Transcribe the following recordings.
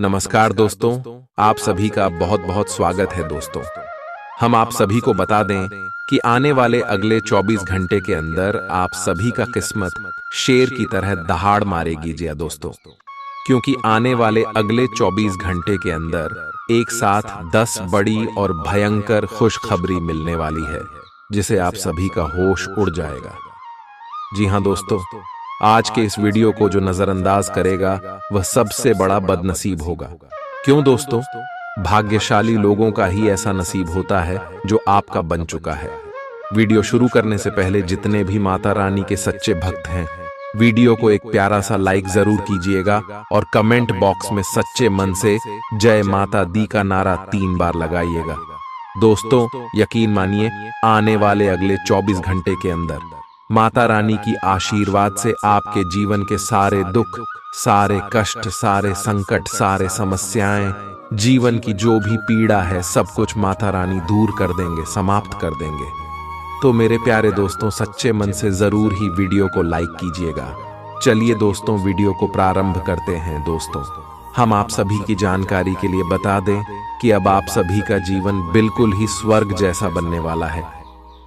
नमस्कार दोस्तों, आप सभी का बहुत बहुत स्वागत है दोस्तों। हम आप सभी को बता दें कि आने वाले अगले 24 घंटे के अंदर आप सभी का किस्मत शेर की तरह दहाड़ मारेगी जी दोस्तों। क्योंकि आने वाले अगले 24 घंटे के अंदर एक साथ 10 बड़ी और भयंकर खुशखबरी मिलने वाली है, जिसे आप सभी का होश उड़ जाएगा। जी हाँ दोस्तों, आज के इस वीडियो को जो नजरअंदाज करेगा वह सबसे बड़ा बदनसीब होगा। क्यों दोस्तों? भाग्यशाली लोगों का ही ऐसा नसीब होता है जो आपका बन चुका है। वीडियो शुरू करने से पहले जितने भी माता रानी के सच्चे भक्त हैं, वीडियो को एक प्यारा सा लाइक जरूर कीजिएगा और कमेंट बॉक्स में सच्चे मन से जय माता दी का नारा 3 बार लगाइएगा। दोस्तों, यकीन मानिए, आने वाले अगले 24 घंटे के अंदर माता रानी की आशीर्वाद से आपके जीवन के सारे दुख, सारे कष्ट, सारे संकट, सारे समस्याएं, जीवन की जो भी पीड़ा है, सब कुछ माता रानी दूर कर देंगे, समाप्त कर देंगे। तो मेरे प्यारे दोस्तों, सच्चे मन से जरूर ही वीडियो को लाइक कीजिएगा। चलिए दोस्तों, वीडियो को प्रारंभ करते हैं। दोस्तों, हम आप सभी की जानकारी के लिए बता दें कि अब आप सभी का जीवन बिल्कुल ही स्वर्ग जैसा बनने वाला है।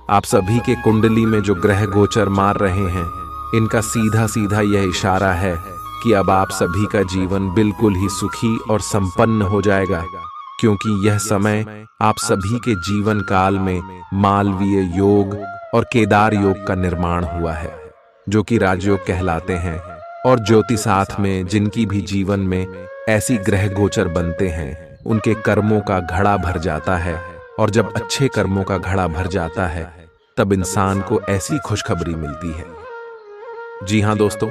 आप सभी के कुंडली में जो ग्रह गोचर मार रहे हैं, इनका सीधा सीधा यह इशारा है कि अब आप सभी का जीवन बिल्कुल ही सुखी और संपन्न हो जाएगा। क्योंकि यह समय आप सभी के जीवन काल में मालवीय योग और केदार योग का निर्माण हुआ है, जो कि राजयोग कहलाते हैं। और ज्योतिषास्त्र में जिनकी भी जीवन में ऐसी ग्रह गोचर बनते हैं, उनके कर्मों का घड़ा भर जाता है। और जब अच्छे कर्मों का घड़ा भर जाता है, तब इंसान को ऐसी खुशखबरी मिलती है। जी हाँ दोस्तों,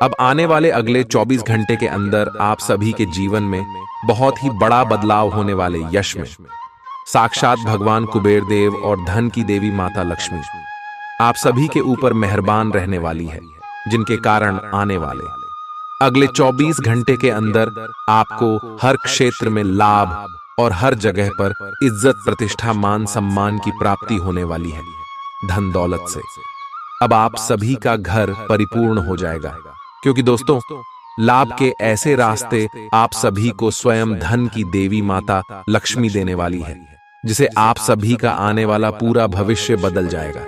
अब आने वाले अगले 24 घंटे के अंदर आप सभी के जीवन में बहुत ही बड़ा बदलाव होने वाले यश में साक्षात भगवान कुबेर देव और धन की देवी माता लक्ष्मी आप सभी के ऊपर मेहरबान रहने वाली है, जिनके कारण आने वाले अगले 24 घंटे के अंदर आपको हर क्षेत्र में लाभ और हर जगह पर इज्जत, प्रतिष्ठा, मान सम्मान की प्राप्ति होने वाली है। धन दौलत से अब आप सभी का घर परिपूर्ण हो जाएगा। क्योंकि दोस्तों, लाभ के ऐसे रास्ते आप सभी को स्वयं धन की देवी माता लक्ष्मी देने वाली है, जिसे आप सभी का आने वाला पूरा भविष्य बदल जाएगा।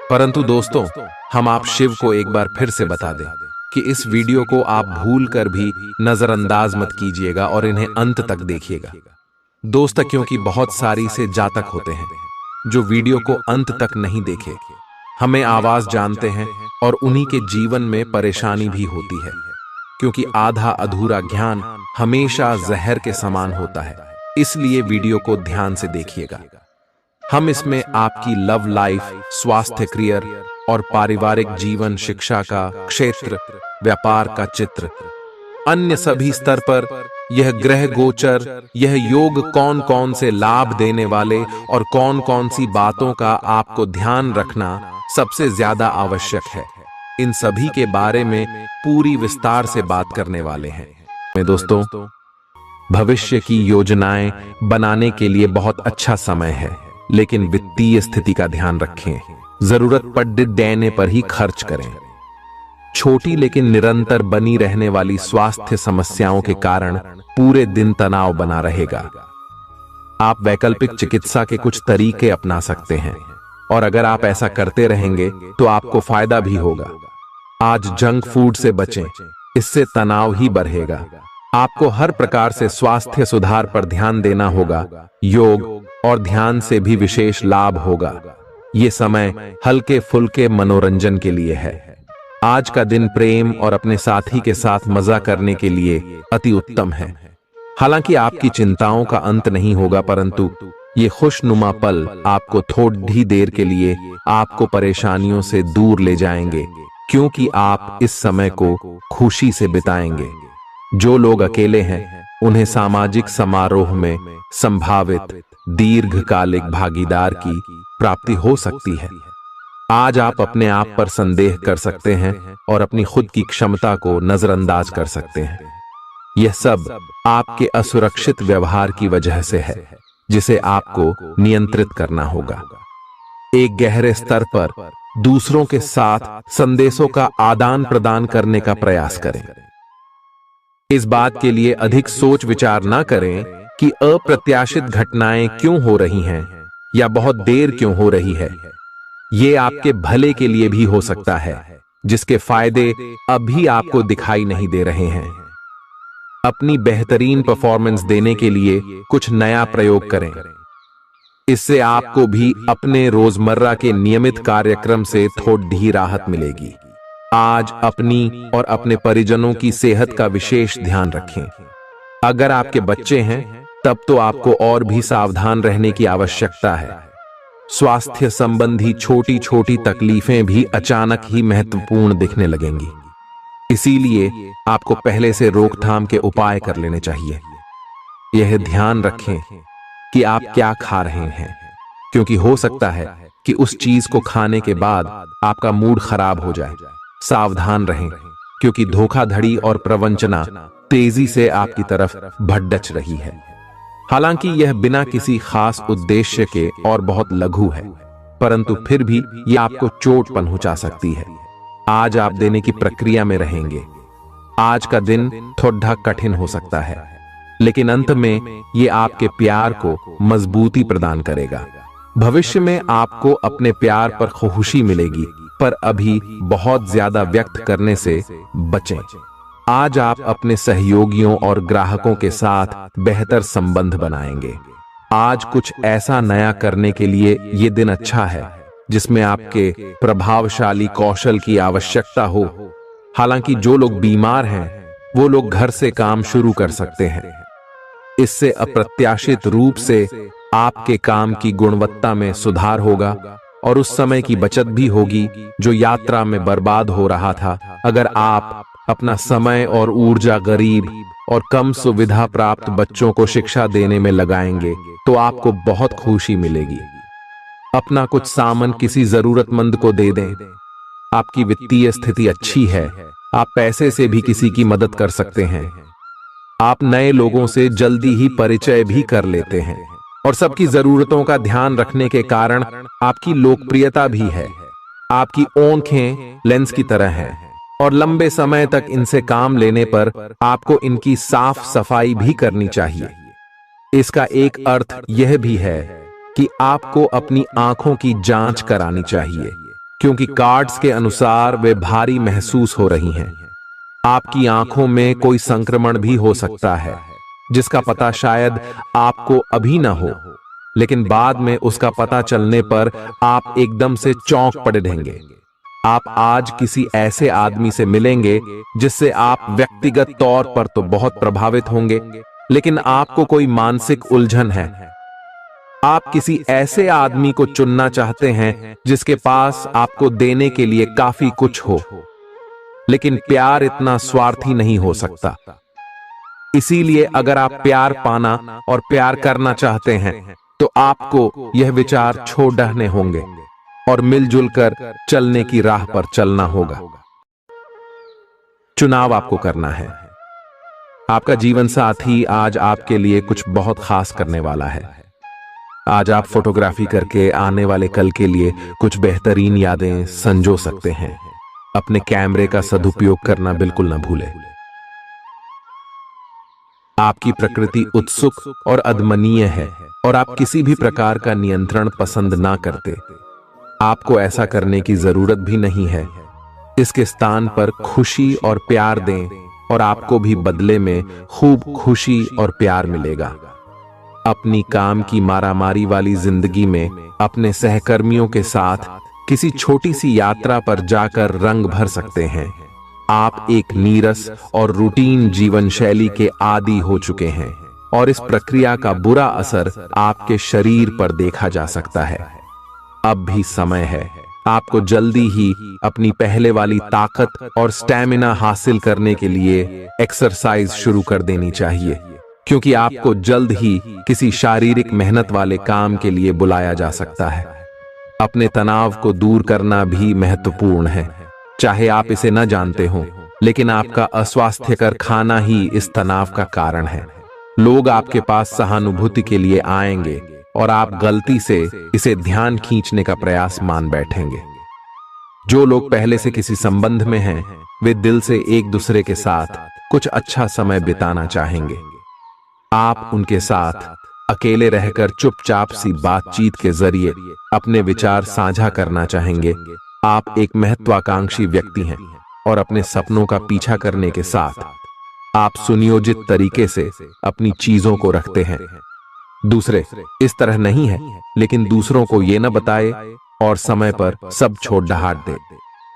परंतु दोस्तों, हम आप शिव को एक बार फिर से बता दें कि इस वीडियो को आप भूल कर भी नजरअंदाज मत कीजिएगा और इन्हें अंत तक देखिएगा दोस्त। क्योंकि बहुत सारी से जातक होते हैं जो वीडियो को अंत तक नहीं देखे, हमें आवाज जानते हैं और उन्हीं के जीवन में परेशानी भी होती है। क्योंकि आधा अधूरा ज्ञान हमेशा जहर के समान होता है, इसलिए वीडियो को ध्यान से देखिएगा। हम इसमें आपकी लव लाइफ, स्वास्थ्य, करियर और पारिवारिक जीवन, शिक्षा का क्षेत्र, व्यापार का चित्र, अन्य सभी स्तर पर यह ग्रह गोचर, यह योग कौन कौन से लाभ देने वाले और कौन कौन सी बातों का आपको ध्यान रखना सबसे ज्यादा आवश्यक है, इन सभी के बारे में पूरी विस्तार से बात करने वाले हैं। दोस्तों, भविष्य की योजनाएं बनाने के लिए बहुत अच्छा समय है, लेकिन वित्तीय स्थिति का ध्यान रखें। जरूरत पड़ने पर ही खर्च करें। छोटी लेकिन निरंतर बनी रहने वाली स्वास्थ्य समस्याओं के कारण पूरे दिन तनाव बना रहेगा। आप वैकल्पिक चिकित्सा के कुछ तरीके अपना सकते हैं, और अगर आप ऐसा करते रहेंगे तो आपको फायदा भी होगा। आज जंक फूड से बचें, इससे तनाव ही बढ़ेगा। आपको हर प्रकार से स्वास्थ्य सुधार पर ध्यान देना होगा। योग और ध्यान से भी विशेष लाभ होगा। ये समय हल्के फुल्के मनोरंजन के लिए है। आज का दिन प्रेम और अपने साथी के साथ मजा करने के लिए अति उत्तम है। हालांकि आपकी चिंताओं का अंत नहीं होगा, परंतु ये खुशनुमा पल आपको थोड़ी देर के लिए आपको परेशानियों से दूर ले जाएंगे, क्योंकि आप इस समय को खुशी से बिताएंगे। जो लोग अकेले हैं, उन्हें सामाजिक समारोह में संभावित दीर्घकालिक भागीदार की प्राप्ति हो सकती है। आज आप अपने आप पर संदेह कर सकते हैं और अपनी खुद की क्षमता को नजरअंदाज कर सकते हैं। यह सब आपके असुरक्षित व्यवहार की वजह से है, जिसे आपको नियंत्रित करना होगा। एक गहरे स्तर पर दूसरों के साथ संदेशों का आदान प्रदान करने का प्रयास करें। इस बात के लिए अधिक सोच विचार ना करें कि अप्रत्याशित घटनाएं क्यों हो रही हैं या बहुत देर क्यों हो रही है। ये आपके भले के लिए भी हो सकता है, जिसके फायदे अभी आपको दिखाई नहीं दे रहे हैं। अपनी बेहतरीन परफॉर्मेंस देने के लिए कुछ नया प्रयोग करें। इससे आपको भी अपने रोजमर्रा के नियमित कार्यक्रम से थोड़ी राहत मिलेगी। आज अपनी और अपने परिजनों की सेहत का विशेष ध्यान रखें। अगर आपके बच्चे हैं तब तो आपको और भी सावधान रहने की आवश्यकता है। स्वास्थ्य संबंधी छोटी छोटी तकलीफें भी अचानक ही महत्वपूर्ण दिखने लगेंगी। इसीलिए आपको पहले से रोकथाम के उपाय कर लेने चाहिए। यह ध्यान रखें कि आप क्या खा रहे हैं, क्योंकि हो सकता है कि उस चीज को खाने के बाद आपका मूड खराब हो जाए। सावधान रहें, क्योंकि धोखाधड़ी और प्रवंचना तेजी से आपकी तरफ भड़क रही है। हालांकि यह बिना किसी खास उद्देश्य के और बहुत लघु है, परंतु फिर भी यह आपको चोट पहुंचा सकती है। आज आप देने की प्रक्रिया में रहेंगे। आज का दिन थोड़ा कठिन हो सकता है, लेकिन अंत में ये आपके प्यार को मजबूती प्रदान करेगा। भविष्य में आपको अपने प्यार पर खुशी मिलेगी, पर अभी बहुत ज्यादा व्यक्त करने से बचें। आज आप अपने सहयोगियों और ग्राहकों के साथ बेहतर संबंध बनाएंगे। आज कुछ ऐसा नया करने के लिए ये दिन अच्छा है जिसमें आपके प्रभावशाली कौशल की आवश्यकता हो। हालांकि जो लोग बीमार हैं वो लोग घर से काम शुरू कर सकते हैं। इससे अप्रत्याशित रूप से आपके काम की गुणवत्ता में सुधार होगा और उस समय की बचत भी होगी जो यात्रा में बर्बाद हो रहा था। अगर आप अपना समय और ऊर्जा गरीब और कम सुविधा प्राप्त बच्चों को शिक्षा देने में लगाएंगे तो आपको बहुत खुशी मिलेगी। अपना कुछ सामान किसी जरूरतमंद को दे दें। आपकी वित्तीय स्थिति अच्छी है, आप पैसे से भी किसी की मदद कर सकते हैं। आप नए लोगों से जल्दी ही परिचय भी कर लेते हैं और सबकी जरूरतों का ध्यान रखने के कारण आपकी लोकप्रियता भी है। आपकी आंखें लेंस की तरह हैं और लंबे समय तक इनसे काम लेने पर आपको इनकी साफ सफाई भी करनी चाहिए। इसका एक अर्थ यह भी है कि आपको अपनी आंखों की जांच करानी चाहिए, क्योंकि कार्ड्स के अनुसार वे भारी महसूस हो रही हैं। आपकी आंखों में कोई संक्रमण भी हो सकता है, जिसका पता शायद आपको अभी ना हो, लेकिन बाद में उसका पता चलने पर आप एकदम से चौंक पड़े रहेंगे। आप आज किसी ऐसे आदमी से मिलेंगे जिससे आप व्यक्तिगत तौर पर तो बहुत प्रभावित होंगे, लेकिन आपको कोई मानसिक उलझन है। आप किसी ऐसे आदमी को चुनना चाहते हैं जिसके पास आपको देने के लिए काफी कुछ हो, लेकिन प्यार इतना स्वार्थी नहीं हो सकता। इसीलिए अगर आप प्यार पाना और प्यार करना चाहते हैं तो आपको यह विचार छोड़ने होंगे और मिलजुल कर चलने की राह पर चलना होगा। चुनाव आपको करना है। आपका जीवन साथी आज आपके लिए कुछ बहुत खास करने वाला है। आज आप फोटोग्राफी करके आने वाले कल के लिए कुछ बेहतरीन यादें संजो सकते हैं। अपने कैमरे का सदुपयोग करना बिल्कुल न भूलें। आपकी प्रकृति उत्सुक और अदमनीय है और आप किसी भी प्रकार का नियंत्रण पसंद ना करते। आपको ऐसा करने की जरूरत भी नहीं है। इसके स्थान पर खुशी और प्यार दें और आपको भी बदले में खूब खुशी और प्यार मिलेगा। अपनी काम की मारामारी वाली जिंदगी में अपने सहकर्मियों के साथ किसी छोटी सी यात्रा पर जाकर रंग भर सकते हैं। आप एक नीरस और रूटीन जीवन शैली के आदी हो चुके हैं और इस प्रक्रिया का बुरा असर आपके शरीर पर देखा जा सकता है। अब भी समय है। आपको जल्दी ही अपनी पहले वाली ताकत और स्टैमिना हासिल करने के लिए एक्सरसाइज शुरू कर देनी चाहिए, क्योंकि आपको जल्द ही किसी शारीरिक मेहनत वाले काम के लिए बुलाया जा सकता है। अपने तनाव को दूर करना भी महत्वपूर्ण है। चाहे आप इसे न जानते हो, लेकिन आपका अस्वास्थ्यकर खाना ही इस तनाव का कारण है। लोग आपके पास सहानुभूति के लिए आएंगे और आप गलती से इसे ध्यान खींचने का प्रयास मान बैठेंगे। जो लोग पहले से किसी संबंध में हैं, वे दिल से एक दूसरे के साथ कुछ अच्छा समय बिताना चाहेंगे। आप उनके साथ अकेले रहकर चुपचाप सी बातचीत के जरिए अपने विचार साझा करना चाहेंगे। आप एक महत्वाकांक्षी व्यक्ति हैं और अपने सपनों का पीछा करने के साथ आप सुनियोजित तरीके से अपनी चीजों को रखते हैं। दूसरे इस तरह नहीं है, लेकिन दूसरों को ये न बताए और समय पर सब छोड़ डहाट दे।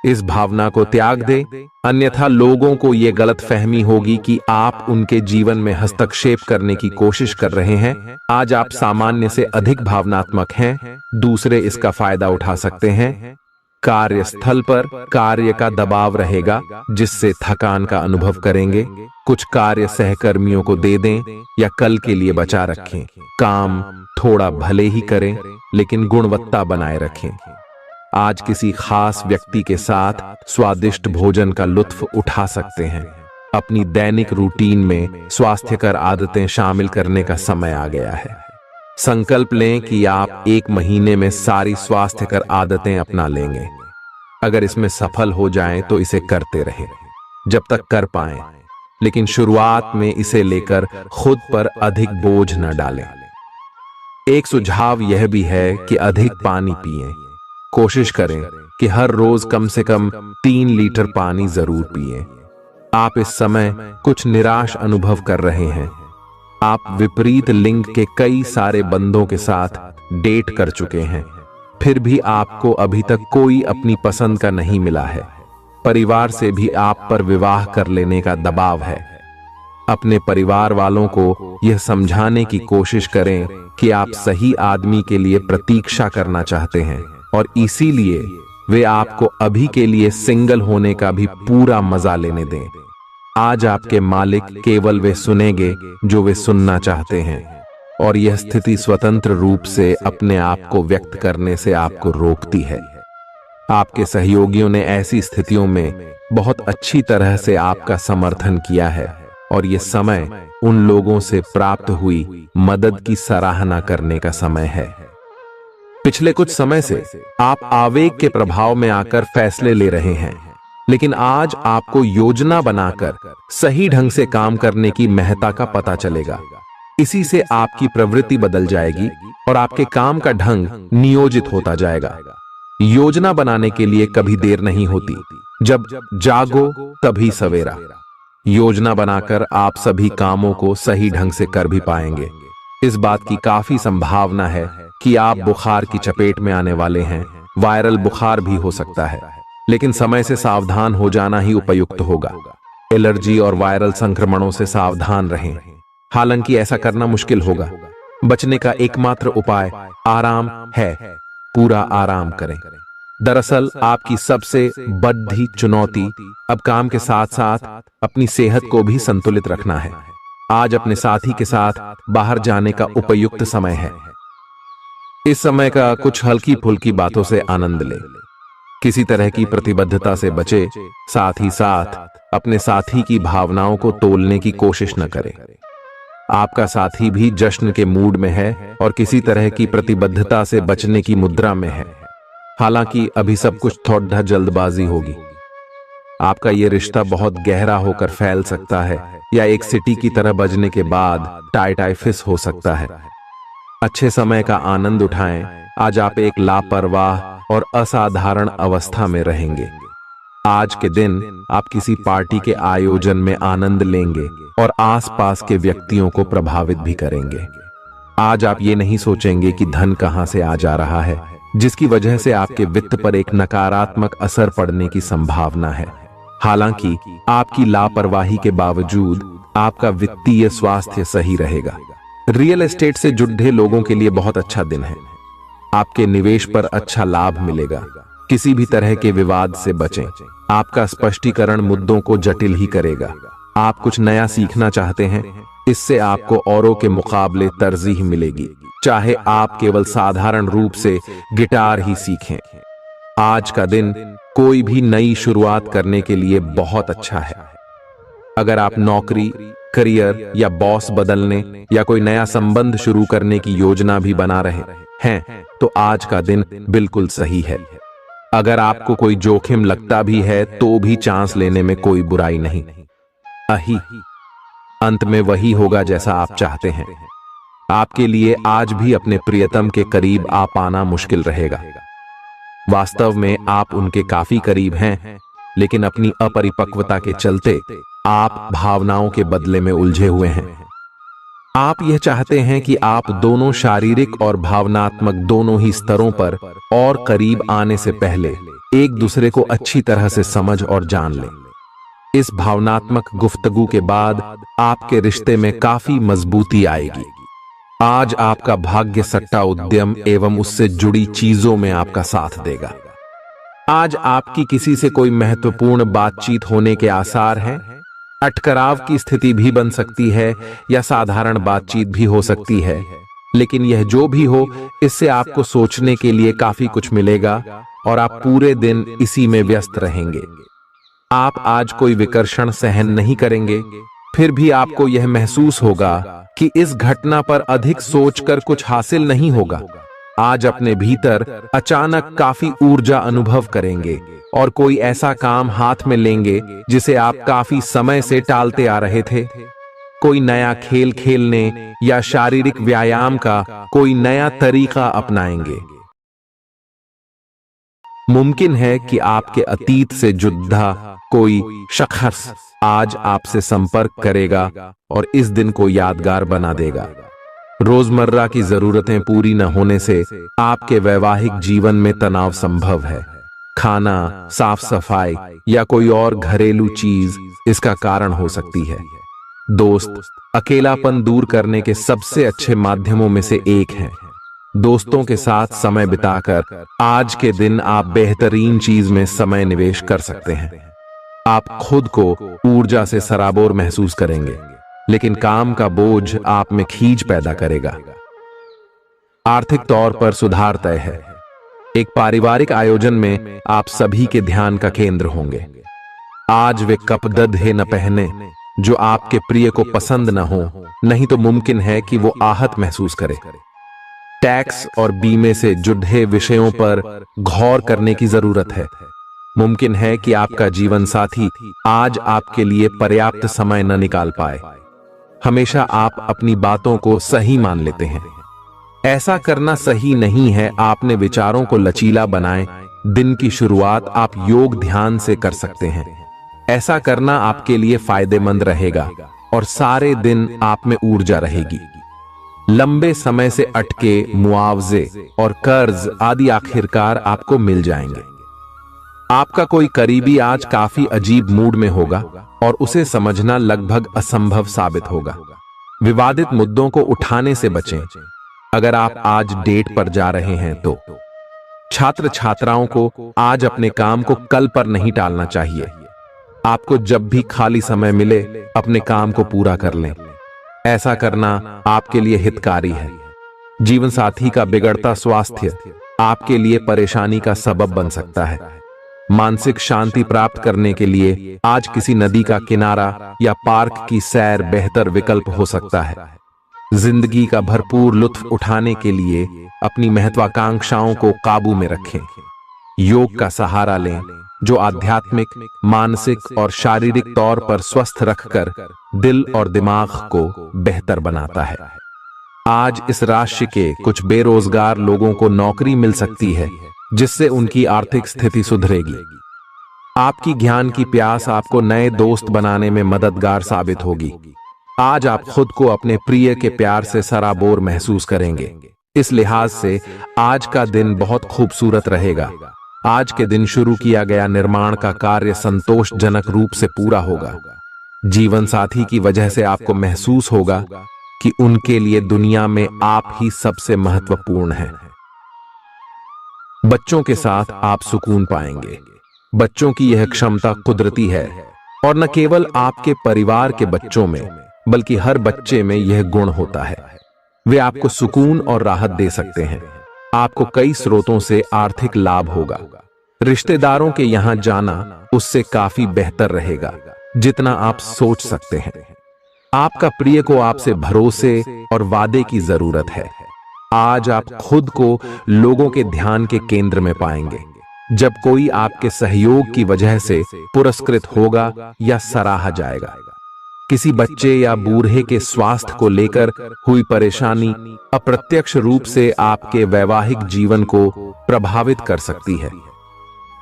इस भावना को त्याग दे, अन्यथा लोगों को यह गलत फहमी होगी कि आप उनके जीवन में हस्तक्षेप करने की कोशिश कर रहे हैं। आज आप सामान्य से अधिक भावनात्मक हैं, दूसरे इसका फायदा उठा सकते हैं। कार्यस्थल पर कार्य का दबाव रहेगा, जिससे थकान का अनुभव करेंगे। कुछ कार्य सहकर्मियों को दे दें या कल के लिए बचा रखें। काम थोड़ा भले ही करें, लेकिन गुणवत्ता बनाए रखें। आज किसी खास व्यक्ति के साथ स्वादिष्ट भोजन का लुत्फ उठा सकते हैं। अपनी दैनिक रूटीन में स्वास्थ्यकर आदतें शामिल करने का समय आ गया है। संकल्प लें कि आप 1 महीने में सारी स्वास्थ्यकर आदतें अपना लेंगे। अगर इसमें सफल हो जाएं तो इसे करते रहें जब तक कर पाएं, लेकिन शुरुआत में इसे लेकर खुद पर अधिक बोझ न डालें। एक सुझाव यह भी है कि अधिक पानी पिएं। कोशिश करें कि हर रोज कम से कम 3 लीटर पानी जरूर पिएं। आप इस समय कुछ निराश अनुभव कर रहे हैं। आप विपरीत लिंग के कई सारे बंदों के साथ डेट कर चुके हैं, फिर भी आपको अभी तक कोई अपनी पसंद का नहीं मिला है। परिवार से भी आप पर विवाह कर लेने का दबाव है। अपने परिवार वालों को यह समझाने की कोशिश करें कि आप सही आदमी के लिए प्रतीक्षा करना चाहते हैं और इसीलिए वे आपको अभी के लिए सिंगल होने का भी पूरा मजा लेने दें। आज आपके मालिक केवल वे सुनेंगे जो वे सुनना चाहते हैं, और यह स्थिति स्वतंत्र रूप से अपने आप को व्यक्त करने से आपको रोकती है। आपके सहयोगियों ने ऐसी स्थितियों में बहुत अच्छी तरह से आपका समर्थन किया है, और यह समय उन लोगों से प्राप्त हुई मदद की सराहना करने का समय है। पिछले कुछ समय से आप आवेग के प्रभाव में आकर फैसले ले रहे हैं, लेकिन आज आपको योजना बनाकर सही ढंग से काम करने की महत्ता का पता चलेगा। इसी से आपकी प्रवृत्ति बदल जाएगी और आपके काम का ढंग नियोजित होता जाएगा। योजना बनाने के लिए कभी देर नहीं होती, जब जागो तभी सवेरा। योजना बनाकर आप सभी कामों को सही ढंग से कर भी पाएंगे। इस बात की काफी संभावना है कि आप बुखार की चपेट में आने वाले हैं। वायरल बुखार भी हो सकता है, लेकिन समय से सावधान हो जाना ही उपयुक्त होगा। एलर्जी और वायरल संक्रमणों से सावधान रहें। हालांकि ऐसा करना मुश्किल होगा। बचने का एकमात्र उपाय आराम है। पूरा आराम करें। दरअसल आपकी सबसे बड़ी चुनौती अब काम के साथ साथ अपनी सेहत को भी संतुलित रखना है। आज अपने साथी के साथ बाहर जाने का उपयुक्त समय है। इस समय का कुछ हल्की फुल्की बातों से आनंद लें। किसी तरह की प्रतिबद्धता से बचे, साथ ही साथ अपने साथी की भावनाओं को तोलने की कोशिश न करें। आपका साथी भी जश्न के मूड में है और किसी तरह की प्रतिबद्धता से बचने की मुद्रा में है। हालांकि अभी सब कुछ थोड़ा जल्दबाजी होगी। आपका यह रिश्ता बहुत गहरा होकर फैल सकता है, या एक सिटी की तरह बजने के बाद टाइफिस हो सकता है। अच्छे समय का आनंद उठाएं। आज आप एक लापरवाह और असाधारण अवस्था में रहेंगे। आज के दिन आप किसी पार्टी के आयोजन में आनंद लेंगे और आसपास के व्यक्तियों को प्रभावित भी करेंगे। आज आप ये नहीं सोचेंगे कि धन कहां से आ जा रहा है, जिसकी वजह से आपके वित्त पर एक नकारात्मक असर पड़ने की संभावना है। हालांकि आपकी लापरवाही के बावजूद आपका वित्तीय स्वास्थ्य सही रहेगा। रियल एस्टेट से जुड़े लोगों के लिए बहुत अच्छा दिन है। आपके निवेश पर अच्छा लाभ मिलेगा। किसी भी तरह के विवाद से बचें। आपका स्पष्टीकरण मुद्दों को जटिल ही करेगा। आप कुछ नया सीखना चाहते हैं, इससे आपको औरों के मुकाबले तरजीह मिलेगी, चाहे आप केवल साधारण रूप से गिटार ही सीखें। आज का दिन कोई भी नई शुरुआत करने के लिए बहुत अच्छा है। अगर आप नौकरी, करियर या बॉस बदलने या कोई नया संबंध शुरू करने की योजना भी बना रहे हैं, तो आज का दिन बिल्कुल सही है। अगर आपको कोई जोखिम लगता भी है तो भी चांस लेने में कोई बुराई नहीं। अही अंत में वही होगा जैसा आप चाहते हैं। आपके लिए आज भी अपने प्रियतम के करीब आ पाना मुश्किल रहेगा। वास्तव में आप उनके काफी करीब हैं, लेकिन अपनी अपरिपक्वता के चलते आप भावनाओं के बदले में उलझे हुए हैं। आप यह चाहते हैं कि आप दोनों शारीरिक और भावनात्मक दोनों ही स्तरों पर और करीब आने से पहले एक दूसरे को अच्छी तरह से समझ और जान लें। इस भावनात्मक गुफ्तगू के बाद आपके रिश्ते में काफी मजबूती आएगी। आज आपका भाग्य सट्टा उद्यम एवं उससे जुड़ी चीजों में आपका साथ देगा। आज आपकी किसी से कोई महत्वपूर्ण बातचीत होने के आसार हैं। अटकराव की स्थिति भी बन सकती है या साधारण बातचीत भी हो सकती है, लेकिन यह जो भी हो, इससे आपको सोचने के लिए काफी कुछ मिलेगा और आप पूरे दिन इसी में व्यस्त रहेंगे। आप आज कोई विकर्षण सहन नहीं करेंगे, फिर भी आपको यह महसूस होगा कि इस घटना पर अधिक सोचकर कुछ हासिल नहीं होगा। आज अपने भीतर अचानक काफी ऊर्जा अनुभव करेंगे और कोई ऐसा काम हाथ में लेंगे जिसे आप काफी समय से टालते आ रहे थे। कोई नया खेल खेलने या शारीरिक व्यायाम का कोई नया तरीका अपनाएंगे। मुमकिन है कि आपके अतीत से जुड़ा कोई शख्स आज आपसे संपर्क करेगा और इस दिन को यादगार बना देगा। रोजमर्रा की जरूरतें पूरी न होने से आपके वैवाहिक जीवन में तनाव संभव है। खाना, साफ सफाई या कोई और घरेलू चीज इसका कारण हो सकती है। दोस्त अकेलापन दूर करने के सबसे अच्छे माध्यमों में से एक है। दोस्तों के साथ समय बिताकर आज के दिन आप बेहतरीन चीज में समय निवेश कर सकते हैं। आप खुद को ऊर्जा से सराबोर महसूस करेंगे, लेकिन काम का बोझ आप में खींच पैदा करेगा। आर्थिक तौर पर सुधार तय है। एक पारिवारिक आयोजन में आप सभी के ध्यान का केंद्र होंगे। आज वे कपदद्हे न पहने जो आपके प्रिय को पसंद न हो, नहीं तो मुमकिन है कि वो आहत महसूस करे। टैक्स और बीमे से जुड़े विषयों पर गौर करने की जरूरत है। मुमकिन है कि आपका जीवन साथी आज आपके लिए पर्याप्त समय न निकाल पाए। हमेशा आप अपनी बातों को सही मान लेते हैं। ऐसा करना सही नहीं है। आपने विचारों को लचीला बनाएं। दिन की शुरुआत आप योग ध्यान से कर सकते हैं। ऐसा करना आपके लिए फायदेमंद रहेगा और सारे दिन आप में ऊर्जा रहेगी। लंबे समय से अटके मुआवजे और कर्ज आदि आखिरकार आपको मिल जाएंगे। आपका कोई करीबी आज काफी अजीब मूड में होगा और उसे समझना लगभग असंभव साबित होगा। विवादित मुद्दों को उठाने से बचें। अगर आप आज डेट पर जा रहे हैं तो छात्र छात्राओं को आज अपने काम को कल पर नहीं टालना चाहिए। आपको जब भी खाली समय मिले अपने काम को पूरा कर लें। ऐसा करना आपके लिए हितकारी है। जीवन साथी का बिगड़ता स्वास्थ्य आपके लिए परेशानी का सबब बन सकता है। मानसिक शांति प्राप्त करने के लिए आज किसी नदी का किनारा या पार्क की सैर बेहतर विकल्प हो सकता है। जिंदगी का भरपूर लुत्फ उठाने के लिए अपनी महत्वाकांक्षाओं को काबू में रखें। योग का सहारा लें, जो आध्यात्मिक, मानसिक और शारीरिक तौर पर स्वस्थ रखकर दिल और दिमाग को बेहतर बनाता है। आज इस राशि के कुछ बेरोजगार लोगों को नौकरी मिल सकती है, जिससे उनकी आर्थिक स्थिति सुधरेगी। आपकी ज्ञान की प्यास आपको नए दोस्त बनाने में मददगार साबित होगी। आज आप खुद को अपने प्रिय के प्यार से सराबोर महसूस करेंगे। इस लिहाज से आज का दिन बहुत खूबसूरत रहेगा। आज के दिन शुरू किया गया निर्माण का कार्य संतोषजनक रूप से पूरा होगा। जीवन साथी की वजह से आपको महसूस होगा कि उनके लिए दुनिया में आप ही सबसे महत्वपूर्ण हैं। बच्चों के साथ आप सुकून पाएंगे। बच्चों की यह क्षमता कुदरती है और न केवल आपके परिवार के बच्चों में बल्कि हर बच्चे में यह गुण होता है। वे आपको सुकून और राहत दे सकते हैं। आपको कई स्रोतों से आर्थिक लाभ होगा। रिश्तेदारों के यहां जाना उससे काफी बेहतर रहेगा जितना आप सोच सकते हैं। आपका प्रिय को आपसे भरोसे और वादे की जरूरत है। आज आप खुद को लोगों के ध्यान के केंद्र में पाएंगे, जब कोई आपके सहयोग की वजह से पुरस्कृत होगा या सराहा जाएगा। किसी बच्चे या बूढ़े के स्वास्थ्य को लेकर हुई परेशानी अप्रत्यक्ष रूप से आपके वैवाहिक जीवन को प्रभावित कर सकती है।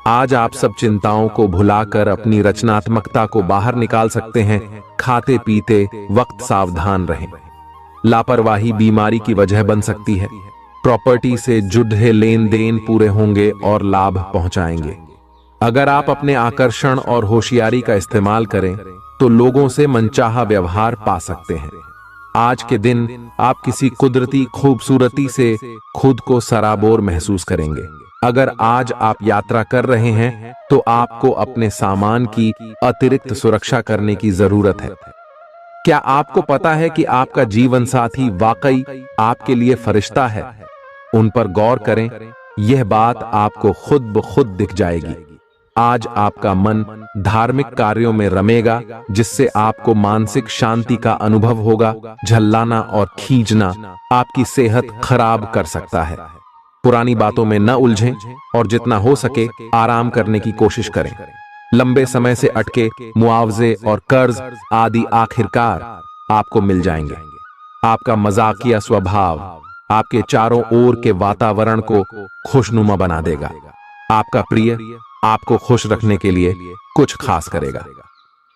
आज आप सब चिंताओं को भुलाकर अपनी रचनात्मकता को बाहर निकाल सकते हैं। खाते पीते वक्त सावधान रहें। लापरवाही बीमारी की वजह बन सकती है। प्रॉपर्टी से जुड़े लेन देन पूरे होंगे और लाभ पहुंचाएंगे। अगर आप अपने आकर्षण और होशियारी का इस्तेमाल करें तो लोगों से मनचाहा व्यवहार पा सकते हैं। आज के दिन आप किसी कुदरती खूबसूरती से खुद को सराबोर महसूस करेंगे। अगर आज आप यात्रा कर रहे हैं तो आपको अपने सामान की अतिरिक्त सुरक्षा करने की जरूरत है। क्या आपको पता है कि आपका जीवन साथी वाकई आपके लिए फरिश्ता है? उन पर गौर करें, यह बात आपको खुद ब खुद दिख जाएगी। आज आपका मन धार्मिक कार्यों में रमेगा, जिससे आपको मानसिक शांति का अनुभव होगा। झल्लाना और खींचना आपकी सेहत खराब कर सकता है। पुरानी बातों में न उलझें और जितना हो सके आराम करने की कोशिश करें। लंबे समय से अटके मुआवजे और कर्ज आदि आखिरकार आपको मिल जाएंगे। आपका मजाकिया स्वभाव आपके चारों ओर के वातावरण को खुशनुमा बना देगा। आपका प्रिय आपको खुश रखने के लिए कुछ खास करेगा।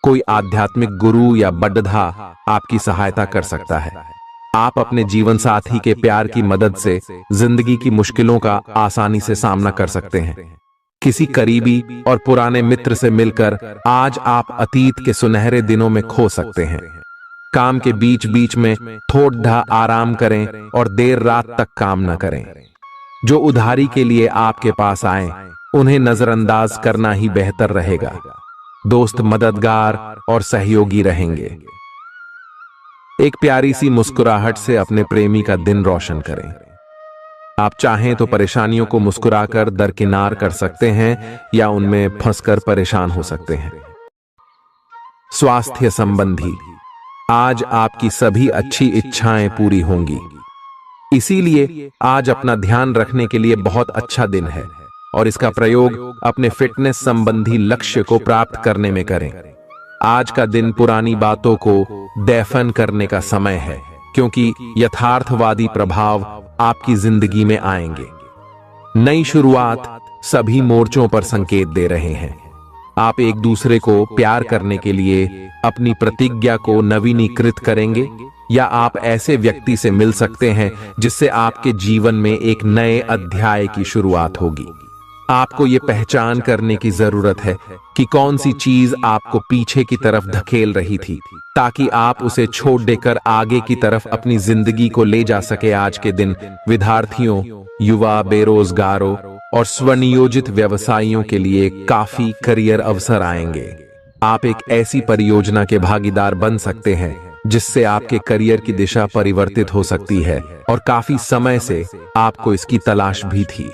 कोई आध्यात्मिक गुरु या बड्ढा आपकी सहायता कर सकता है। आप अपने जीवन साथी के प्यार की मदद से जिंदगी की मुश्किलों का आसानी से सामना कर सकते हैं। किसी करीबी और पुराने मित्र से मिलकर आज आप अतीत के सुनहरे दिनों में खो सकते हैं। काम के बीच बीच में थोड़ा आराम करें और देर रात तक काम न करें। जो उधारी के लिए आपके पास आए उन्हें नजरअंदाज करना ही बेहतर रहेगा। दोस्त मददगार और सहयोगी रहेंगे। एक प्यारी सी मुस्कुराहट से अपने प्रेमी का दिन रोशन करें। आप चाहें तो परेशानियों को मुस्कुराकर दरकिनार कर सकते हैं या उनमें फंसकर परेशान हो सकते हैं। स्वास्थ्य संबंधी आज आपकी सभी अच्छी इच्छाएं पूरी होंगी, इसीलिए आज अपना ध्यान रखने के लिए बहुत अच्छा दिन है और इसका प्रयोग अपने फिटनेस संबंधी लक्ष्य को प्राप्त करने में करें। आज का दिन पुरानी बातों को दफन करने का समय है, क्योंकि यथार्थवादी प्रभाव आपकी जिंदगी में आएंगे। नई शुरुआत सभी मोर्चों पर संकेत दे रहे हैं। आप एक दूसरे को प्यार करने के लिए अपनी प्रतिज्ञा को नवीनीकृत करेंगे या आप ऐसे व्यक्ति से मिल सकते हैं जिससे आपके जीवन में एक नए अध्याय की शुरुआत होगी। आपको ये पहचान करने की जरूरत है कि कौन सी चीज आपको पीछे की तरफ धकेल रही थी, ताकि आप उसे छोड़ देकर आगे की तरफ अपनी जिंदगी को ले जा सके। आज के दिन विद्यार्थियों, युवा, बेरोजगारों और स्वनियोजित व्यवसायियों के लिए काफी करियर अवसर आएंगे। आप एक ऐसी परियोजना के भागीदार बन सकते हैं जिससे आपके करियर की दिशा परिवर्तित हो सकती है और काफी समय से आपको इसकी तलाश भी थी।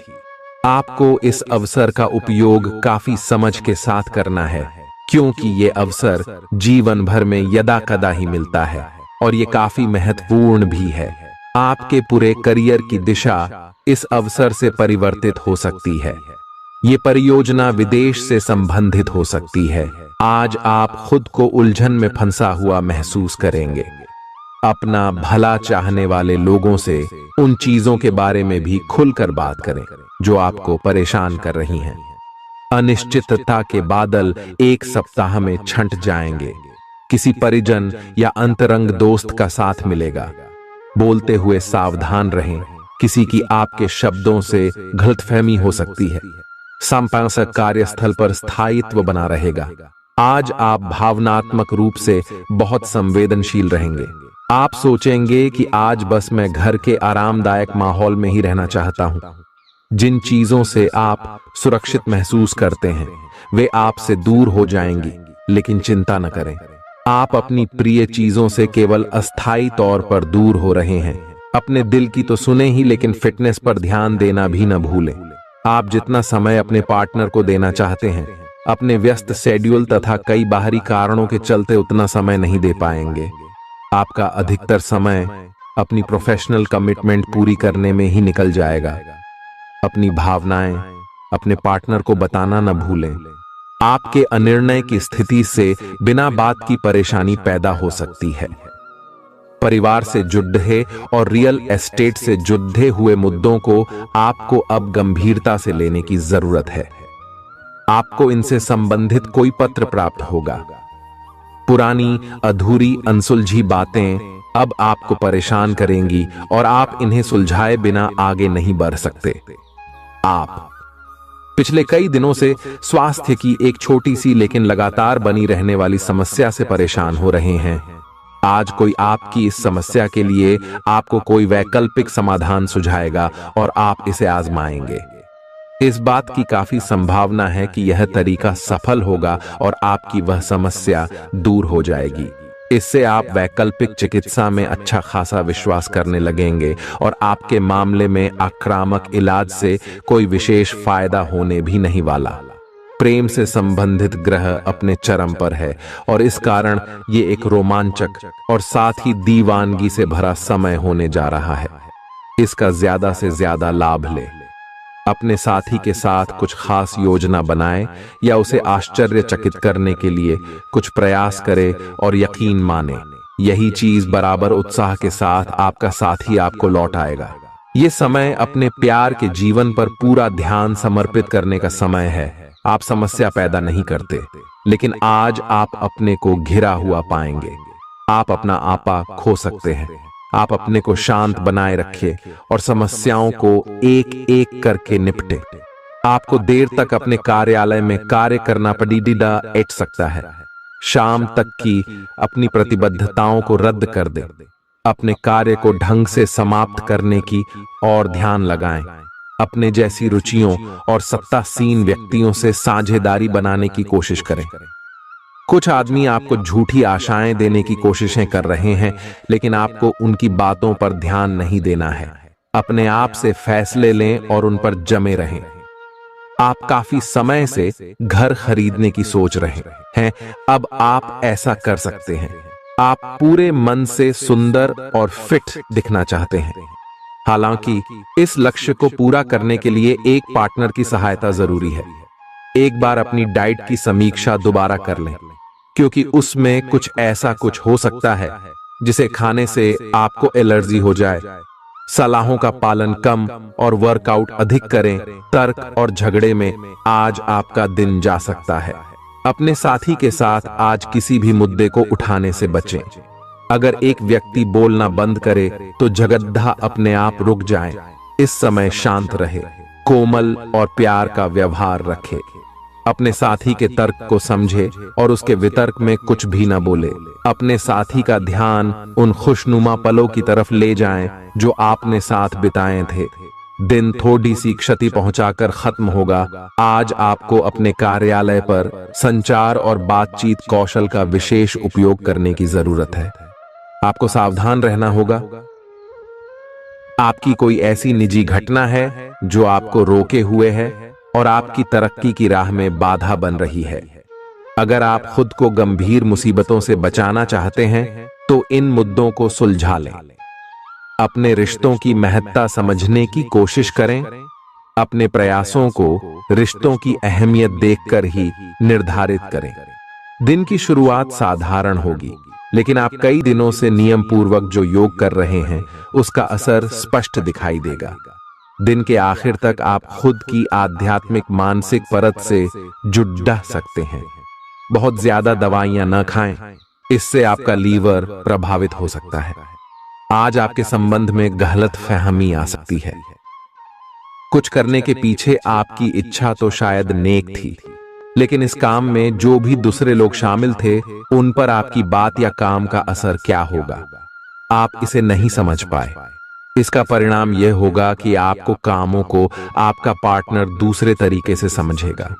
आपको इस अवसर का उपयोग काफी समझ के साथ करना है, क्योंकि ये अवसर जीवन भर में यदा कदा ही मिलता है और ये काफी महत्वपूर्ण भी है। आपके पूरे करियर की दिशा इस अवसर से परिवर्तित हो सकती है। ये परियोजना विदेश से संबंधित हो सकती है। आज आप खुद को उलझन में फंसा हुआ महसूस करेंगे। अपना भला चाहने वाले लोगों से उन चीजों के बारे में भी खुलकर बात करें जो आपको परेशान कर रही हैं। अनिश्चितता के बादल एक सप्ताह में छंट जाएंगे। किसी परिजन या अंतरंग दोस्त का साथ मिलेगा। बोलते हुए सावधान रहें, किसी की आपके शब्दों से गलतफहमी हो सकती है। संपादक कार्यस्थल पर स्थायित्व बना रहेगा। आज आप भावनात्मक रूप से बहुत संवेदनशील रहेंगे। आप सोचेंगे कि आज बस मैं घर के आरामदायक माहौल में ही रहना चाहता हूं। जिन चीजों से आप सुरक्षित महसूस करते हैं वे आपसे दूर हो जाएंगी, लेकिन चिंता न करें। आप अपनी प्रिय चीजों से केवल अस्थायी तौर पर दूर हो रहे हैं। अपने दिल की तो सुने ही, लेकिन फिटनेस पर ध्यान देना भी न भूलें। आप जितना समय अपने पार्टनर को देना चाहते हैं, अपने व्यस्त शेड्यूल तथा कई बाहरी कारणों के चलते उतना समय नहीं दे पाएंगे। आपका अधिकतर समय अपनी प्रोफेशनल कमिटमेंट पूरी करने में ही निकल जाएगा। अपनी भावनाएं अपने पार्टनर को बताना न भूलें। आपके अनिर्णय की स्थिति से बिना बात की परेशानी पैदा हो सकती है। परिवार से जुड़े और रियल एस्टेट से जुड़े हुए मुद्दों को आपको अब गंभीरता से लेने की जरूरत है। आपको इनसे संबंधित कोई पत्र प्राप्त होगा। पुरानी अधूरी अनसुलझी बातें अब आपको परेशान करेंगी और आप इन्हें सुलझाए बिना आगे नहीं बढ़ सकते। आप पिछले कई दिनों से स्वास्थ्य की एक छोटी सी लेकिन लगातार बनी रहने वाली समस्या से परेशान हो रहे हैं। आज कोई आपकी इस समस्या के लिए आपको कोई वैकल्पिक समाधान सुझाएगा और आप इसे आजमाएंगे। इस बात की काफी संभावना है कि यह तरीका सफल होगा और आपकी वह समस्या दूर हो जाएगी। इससे आप वैकल्पिक चिकित्सा में अच्छा खासा विश्वास करने लगेंगे और आपके मामले में आक्रामक इलाज से कोई विशेष फायदा होने भी नहीं वाला। प्रेम से संबंधित ग्रह अपने चरम पर है और इस कारण ये एक रोमांचक और साथ ही दीवानगी से भरा समय होने जा रहा है। इसका ज्यादा से ज्यादा लाभ ले। अपने साथी के साथ कुछ खास योजना बनाएं या उसे आश्चर्यचकित करने के लिए कुछ प्रयास करें और यकीन माने यही चीज बराबर उत्साह के साथ आपका साथी आपको लौट आएगा। ये समय अपने प्यार के जीवन पर पूरा ध्यान समर्पित करने का समय है। आप समस्या पैदा नहीं करते, लेकिन आज आप अपने को घिरा हुआ पाएंगे। आप अपना आपा खो सकते हैं। आप अपने को शांत बनाए रखें और समस्याओं को एक एक करके निपटे। आपको देर तक अपने कार्यालय में कार्य करना पड़ सकता है। शाम तक की अपनी प्रतिबद्धताओं को रद्द कर दें। अपने कार्य को ढंग से समाप्त करने की और ध्यान लगाएं। अपने जैसी रुचियों और सत्तासीन व्यक्तियों से साझेदारी बनाने की कोशिश करें। कुछ आदमी आपको झूठी आशाएं देने की कोशिशें कर रहे हैं, लेकिन आपको उनकी बातों पर ध्यान नहीं देना है। अपने आप से फैसले लें और उन पर जमे रहें। आप काफी समय से घर खरीदने की सोच रहे हैं। अब आप ऐसा कर सकते हैं। आप पूरे मन से सुंदर और फिट दिखना चाहते हैं। हालांकि इस लक्ष्य को पूरा करने के लिए एक पार्टनर की सहायता जरूरी है। एक बार अपनी डाइट की समीक्षा दोबारा कर लें, क्योंकि उसमें कुछ ऐसा कुछ हो सकता है जिसे खाने से आपको एलर्जी हो जाए। सलाहों का पालन कम और वर्कआउट अधिक करें। तर्क और झगड़े में आज आपका दिन जा सकता है। अपने साथी के साथ आज किसी भी मुद्दे को उठाने से बचें। अगर एक व्यक्ति बोलना बंद करे तो जगद्धा अपने आप रुक जाए। इस समय शांत रहे, कोमल और प्यार का व्यवहार रखे। अपने साथी के तर्क को समझे और उसके वितर्क में कुछ भी न बोले। अपने साथी का ध्यान उन खुशनुमा पलों की तरफ ले जाएं जो आपने साथ बिताए थे। दिन थोड़ी सी क्षति पहुंचाकर खत्म होगा। आज आपको अपने कार्यालय पर संचार और बातचीत कौशल का विशेष उपयोग करने की जरूरत है। आपको सावधान रहना होगा। आपकी कोई ऐसी निजी घटना है जो आपको रोके हुए है और आपकी तरक्की की राह में बाधा बन रही है। अगर आप खुद को गंभीर मुसीबतों से बचाना चाहते हैं तो इन मुद्दों को सुलझा लें। अपने रिश्तों की महत्ता समझने की कोशिश करें। अपने प्रयासों को रिश्तों की अहमियत देखकर ही निर्धारित करें। दिन की शुरुआत साधारण होगी, लेकिन आप कई दिनों से नियम पूर्वक जो योग कर रहे हैं उसका असर स्पष्ट दिखाई देगा। दिन के आखिर तक आप खुद की आध्यात्मिक मानसिक परत से जुड़ सकते हैं। बहुत ज्यादा दवाइयां न खाएं, इससे आपका लीवर प्रभावित हो सकता है। आज आपके संबंध में गलत फहमी आ सकती है। कुछ करने के पीछे आपकी इच्छा तो शायद नेक थी, लेकिन इस काम में जो भी दूसरे लोग शामिल थे उन पर आपकी बात या काम का असर क्या होगा, आप इसे नहीं समझ पाए। इसका परिणाम यह होगा कि आपको कामों को आपका पार्टनर दूसरे तरीके से समझेगा।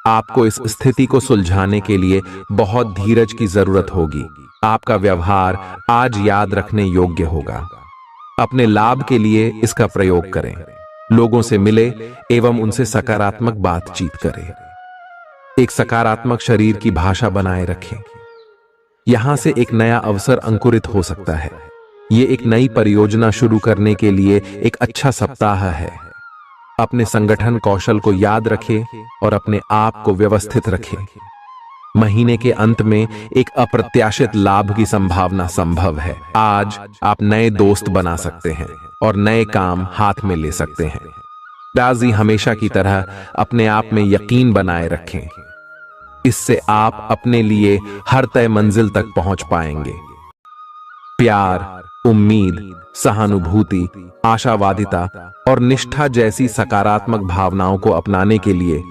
आपको इस स्थिति को सुलझाने के लिए बहुत धीरज की जरूरत होगी। आपका व्यवहार आज याद रखने योग्य होगा। अपने लाभ के लिए इसका प्रयोग करें। लोगों से मिले एवं उनसे सकारात्मक बातचीत करें। एक सकारात्मक शरीर की भाषा बनाए रखें। यहां से एक नया अवसर अंकुरित हो सकता है। ये एक नई परियोजना शुरू करने के लिए एक अच्छा सप्ताह है। अपने संगठन कौशल को याद रखें और अपने आप को व्यवस्थित रखें। महीने के अंत में एक अप्रत्याशित लाभ की संभावना संभव है। आज आप नए दोस्त बना सकते हैं और नए काम हाथ में ले सकते हैं। राजी हमेशा की तरह अपने आप में यकीन बनाए रखें। इससे आप अपने लिए हर तय मंजिल तक पहुंच पाएंगे। प्यार, उम्मीद, सहानुभूति, आशावादिता और निष्ठा जैसी सकारात्मक भावनाओं को अपनाने के लिए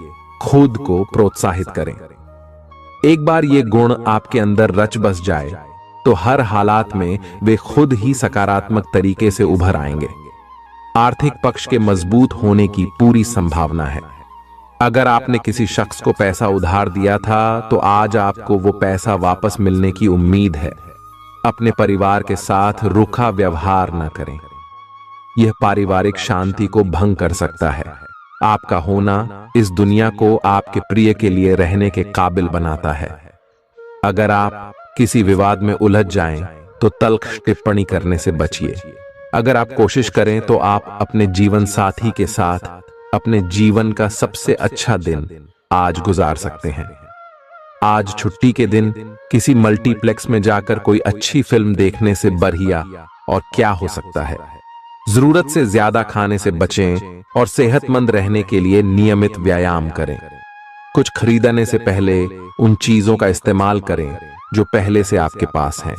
खुद को प्रोत्साहित करें। एक बार ये गुण आपके अंदर रच बस जाए तो हर हालात में वे खुद ही सकारात्मक तरीके से उभर आएंगे। आर्थिक पक्ष के मजबूत होने की पूरी संभावना है। अगर आपने किसी शख्स को पैसा उधार दिया था तो आज आपको वो पैसा वापस मिलने की उम्मीद है। अपने परिवार के साथ रूखा व्यवहार न करें, यह पारिवारिक शांति को भंग कर सकता है। आपका होना इस दुनिया को आपके प्रिय के लिए रहने के काबिल बनाता है। अगर आप किसी विवाद में उलझ जाएं तो तल्ख टिप्पणी करने से बचिए। अगर आप कोशिश करें तो आप अपने जीवन साथी के साथ अपने जीवन का सबसे अच्छा दिन आज गुजार सकते हैं। आज छुट्टी के दिन किसी मल्टीप्लेक्स में जाकर कोई अच्छी फिल्म देखने से बढ़िया और क्या हो सकता है। जरूरत से ज्यादा खाने से बचें और सेहतमंद रहने के लिए नियमित व्यायाम करें। कुछ खरीदने से पहले उन चीजों का इस्तेमाल करें जो पहले से आपके पास हैं।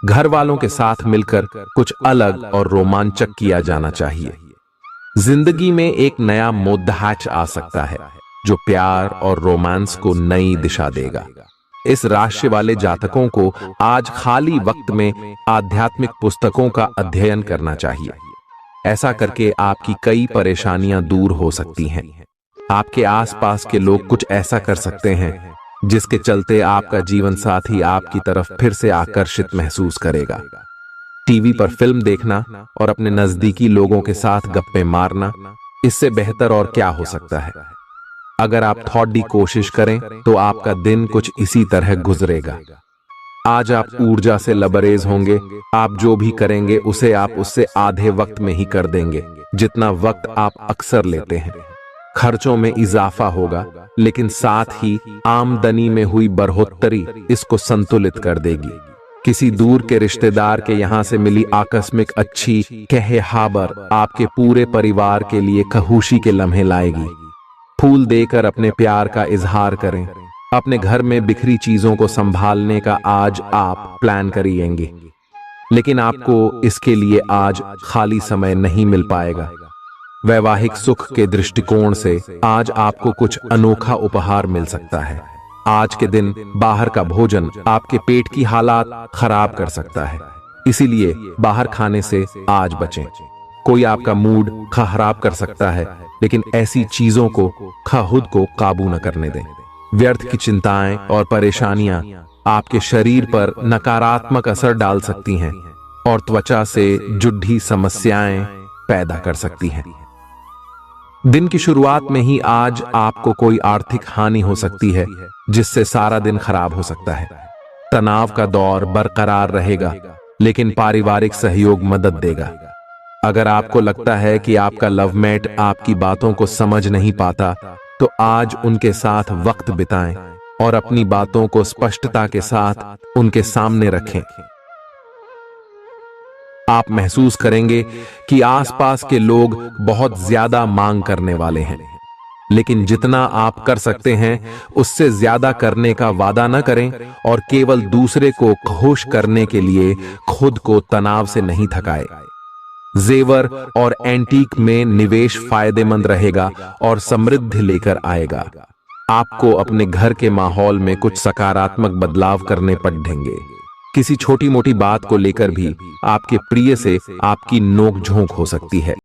घर वालों के साथ मिलकर कुछ अलग और रोमांचक किया जाना चाहिए। जिंदगी में एक नया मोद्दाच आ सकता है जो प्यार और रोमांस को नई दिशा देगा। इस राशि वाले जातकों को आज खाली वक्त में आध्यात्मिक पुस्तकों का अध्ययन करना चाहिए। ऐसा करके आपकी कई परेशानियां दूर हो सकती हैं। आपके आसपास के लोग कुछ ऐसा कर सकते हैं जिसके चलते आपका जीवन साथी आपकी तरफ फिर से आकर्षित महसूस करेगा। टीवी पर फिल्म देखना और अपने नजदीकी लोगों के साथ गप्पे मारना, इससे बेहतर और क्या हो सकता है। अगर आप थोड़ी कोशिश करें तो आपका दिन कुछ इसी तरह गुजरेगा। आज आप ऊर्जा से लबरेज होंगे। आप जो भी करेंगे उसे आप उससे आधे वक्त में ही कर देंगे जितना वक्त आप अक्सर लेते हैं। खर्चों में इजाफा होगा लेकिन साथ ही आमदनी में हुई बढ़ोतरी इसको संतुलित कर देगी। किसी दूर के रिश्तेदार के यहां से मिली आकस्मिक अच्छी खबर आपके पूरे परिवार के लिए खुशी के लम्हे लाएगी। फूल देकर अपने प्यार का इजहार करें। अपने घर में बिखरी चीजों को संभालने का आज आप प्लान करिएंगे, लेकिन आपको इसके लिए आज खाली समय नहीं मिल पाएगा। वैवाहिक सुख के दृष्टिकोण से आज आपको कुछ अनोखा उपहार मिल सकता है। आज के दिन बाहर का भोजन आपके पेट की हालात खराब कर सकता है, इसीलिए बाहर खाने से आज बचें। कोई आपका मूड खराब कर सकता है, लेकिन ऐसी चीजों को खुद को काबू न करने दें। व्यर्थ की चिंताएं और परेशानियां आपके शरीर पर नकारात्मक असर डाल सकती हैं और त्वचा से जुड़ी समस्याएं पैदा कर सकती हैं। दिन की शुरुआत में ही आज आपको कोई आर्थिक हानि हो सकती है जिससे सारा दिन खराब हो सकता है। तनाव का दौर बरकरार रहेगा, लेकिन पारिवारिक सहयोग मदद देगा। अगर आपको लगता है कि आपका लवमेट आपकी बातों को समझ नहीं पाता, तो आज उनके साथ वक्त बिताएं और अपनी बातों को स्पष्टता के साथ उनके सामने रखें। आप महसूस करेंगे कि आसपास के लोग बहुत ज्यादा मांग करने वाले हैं, लेकिन जितना आप कर सकते हैं उससे ज्यादा करने का वादा न करें और केवल दूसरे को खुश करने के लिए खुद को तनाव से नहीं थकाएं। जेवर और एंटीक में निवेश फायदेमंद रहेगा और समृद्धि लेकर आएगा। आपको अपने घर के माहौल में कुछ सकारात्मक बदलाव करने पड़ेंगे। किसी छोटी मोटी बात को लेकर भी आपके प्रिय से आपकी नोक झोंक हो सकती है।